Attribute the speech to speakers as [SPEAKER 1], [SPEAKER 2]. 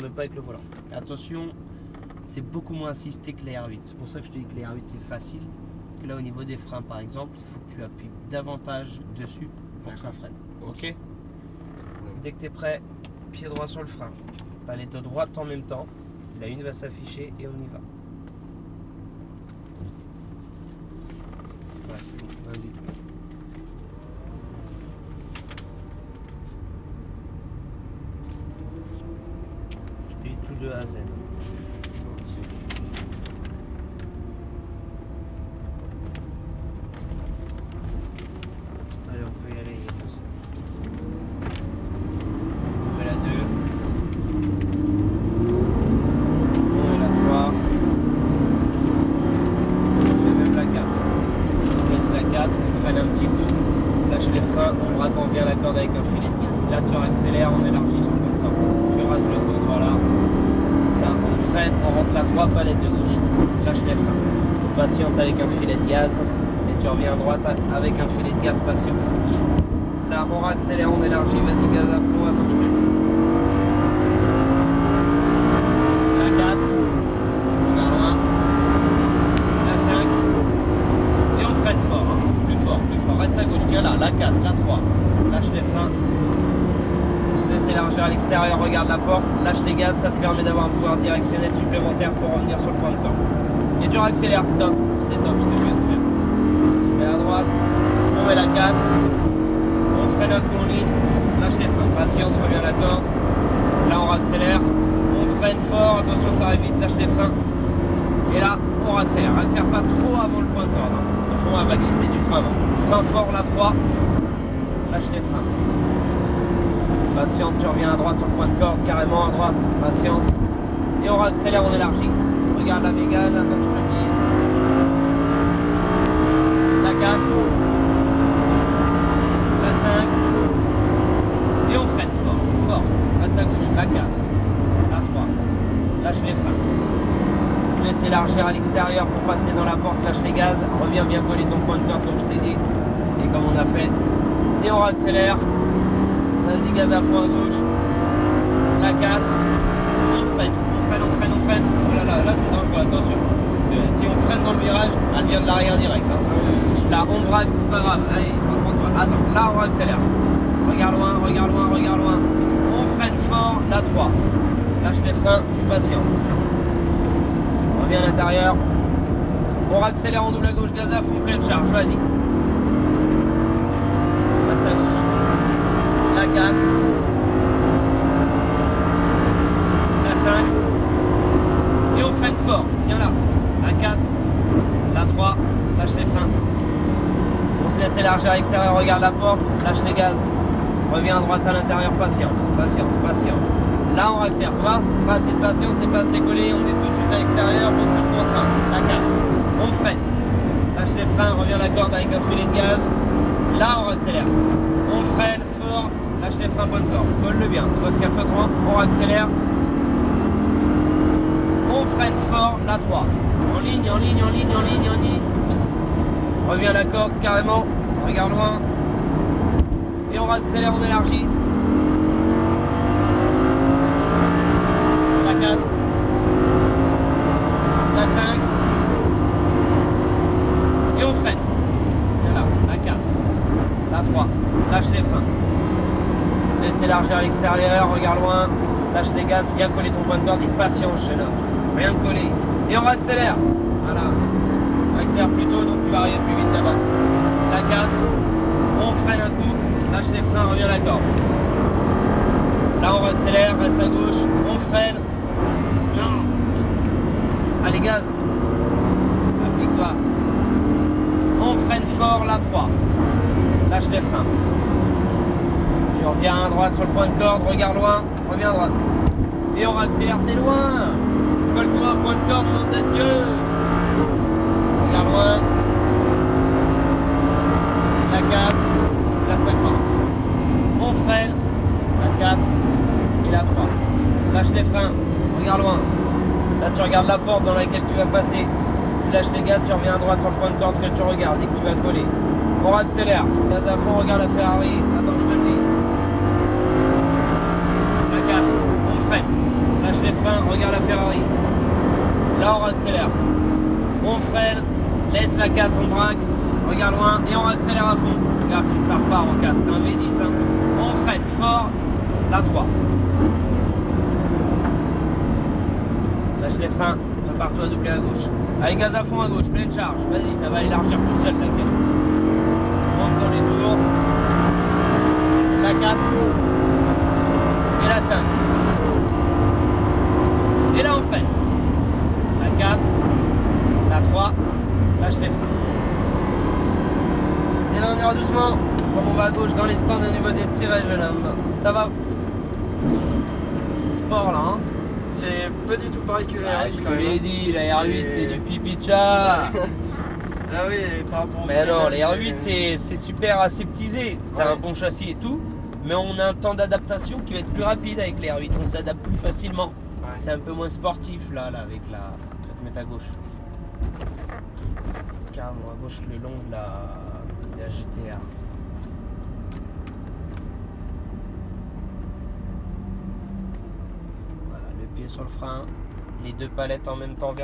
[SPEAKER 1] ne pas avec le volant. Et attention, c'est beaucoup moins assisté que les R8. C'est pour ça que je te dis que les R8 c'est facile. Parce que là au niveau des freins par exemple, il faut que tu appuies davantage dessus pour que ça freine. Ok. Dès que tu es prêt, pied droit sur le frein. Palette droite en même temps. La une va s'afficher et on y va. Ouais, c'est bon, vas-y. Je paye tout de A à Z. Allez, on peut y aller. On met la 2. On met la 3. On met même la 4. On laisse la 4, on freine un petit coup. Lâche les freins, on rase en vient la corde avec un filet de gaz. Là, tu accélères, on élargit sur le point de sortie. Tu rases le dos droit là. Là, on freine, on rentre la 3, palette de gauche. Lâche les freins. Tu patientes avec un filet de gaz. Et tu reviens à droite avec un filet de gaz, patience. Là, on accélère, on élargit, vas-y, gaz à fond, attends que je te le dise. La 4, regarde loin. La 5. Et on freine fort, hein. Plus fort, plus fort. Reste à gauche, tiens là, la 4, la 3. Lâche les freins. On se laisse élargir à l'extérieur, regarde la porte, lâche les gaz, ça te permet d'avoir un pouvoir directionnel supplémentaire pour revenir sur le point de corde. Et tu accélères, top, c'est top ce que je viens de faire. On se met à droite, on met la 4, on freine un coup en ligne, lâche les freins, patience, reviens à la corde. Là on accélère, on freine fort, attention ça arrive vite, lâche les freins. Et là on accélère pas trop avant le point de corde, hein, parce qu'autrement elle va glisser du train. Frein fort, la 3, lâche les freins. Patiente, tu reviens à droite sur le point de corde, carrément à droite, patience. Et on accélère, on élargit. Regarde la mégane, attends que je te le dise. La 4. La 5. Et on freine fort, fort. Reste à gauche, la 4. La 3. Lâche les freins. Tu te laisses élargir à l'extérieur pour passer dans la porte, lâche les gaz. Reviens bien coller ton point de corde comme je t'ai dit. Et comme on a fait. Et on accélère. Vas-y, gaz à fond à gauche. La 4. On freine. Oh là, c'est dangereux, attention. Parce que si on freine dans le virage, elle vient de l'arrière direct. Hein. Là, on braque, c'est pas grave. Allez, concentre-toi. Attends, là, on accélère. Regarde loin. On freine fort, la 3. Lâche les freins, tu patientes. On revient à l'intérieur. On accélère en double à gauche, gaz à fond, pleine charge, vas-y. Reste à gauche. La 4. La 5. Et on freine fort, tiens là. La 4. La 3. Lâche les freins. On se laisse élargir à l'extérieur, regarde la porte, lâche les gaz. Reviens à droite à l'intérieur, patience. Là on accélère, tu vois. Pas assez de patience, c'est pas assez collé, on est tout de suite à l'extérieur, beaucoup de contraintes. La 4. On freine. Lâche les freins, reviens à la corde avec un filet de gaz. Là on accélère. On freine fort, lâche les freins, bonne corde. Colle-le bien, tu vois ce qu'elle fait autrement. On accélère. On freine fort, la 3. En ligne. Reviens à la corde carrément. Regarde loin. Et on accélère, on élargit. La 4. La 5. Et on freine. Tiens là, la 4. La 3. Lâche les freins. Laisse élargir à l'extérieur, regarde loin. Lâche les gaz, viens coller ton point de corde et patience jeune homme. Rien de coller. Et on accélère. Voilà. On accélère plus tôt, donc tu vas arriver plus vite là-bas. La 4. On freine un coup. Lâche les freins, reviens à la corde. Là on accélère, reste à gauche. On freine. Allez gaz. Applique-toi. On freine fort, la 3. Lâche les freins. Tu reviens à droite sur le point de corde, regarde loin. Reviens à droite. Et on accélère, t'es loin. Colle-toi au point de corde, nom de Dieu. Regarde loin. La 4. La 5. On freine. La 4. Et la 3. Lâche les freins. Regarde loin. Là tu regardes la porte dans laquelle tu vas passer. Tu lâches les gaz, tu reviens à droite sur le point de corde que tu regardes et que tu vas coller. On accélère. Gaz à fond, regarde la Ferrari. Attends que je te le dise. La 4. On freine. lâche les freins, regarde la Ferrari. Là on accélère. On freine, laisse la 4, on braque, regarde loin et on accélère à fond. Regarde comme ça repart en 4, un V10. Hein. On freine fort, la 3. Lâche les freins, prépare-toi à doubler à gauche. Allez, gaz à fond à gauche, pleine charge. Vas-y, ça va élargir toute seule la caisse. Monte dans les tours. La 4 et la 5. Et là on freine. La 4, la 3, lâche les freins. Et là on ira doucement, comme on va à gauche dans les stands au niveau des tirages, jeune homme. Ça va. C'est sport là, hein.
[SPEAKER 2] C'est pas du tout pareil que la R8
[SPEAKER 1] Je
[SPEAKER 2] quand
[SPEAKER 1] te
[SPEAKER 2] même.
[SPEAKER 1] l'ai dit, la R8 c'est du pipi de chat.
[SPEAKER 2] Ah oui, par rapport au
[SPEAKER 1] Mais non,
[SPEAKER 2] freinage,
[SPEAKER 1] les R8 c'est super aseptisé, c'est
[SPEAKER 2] Ouais.
[SPEAKER 1] un bon châssis et tout, mais on a un temps d'adaptation qui va être plus rapide avec les R8, on s'adapte plus facilement.
[SPEAKER 2] Ouais.
[SPEAKER 1] C'est un peu moins sportif là avec la... Je vais te mettre à gauche. Carrément à gauche le long de la GTR. Voilà, le pied sur le frein, les deux palettes en même temps vers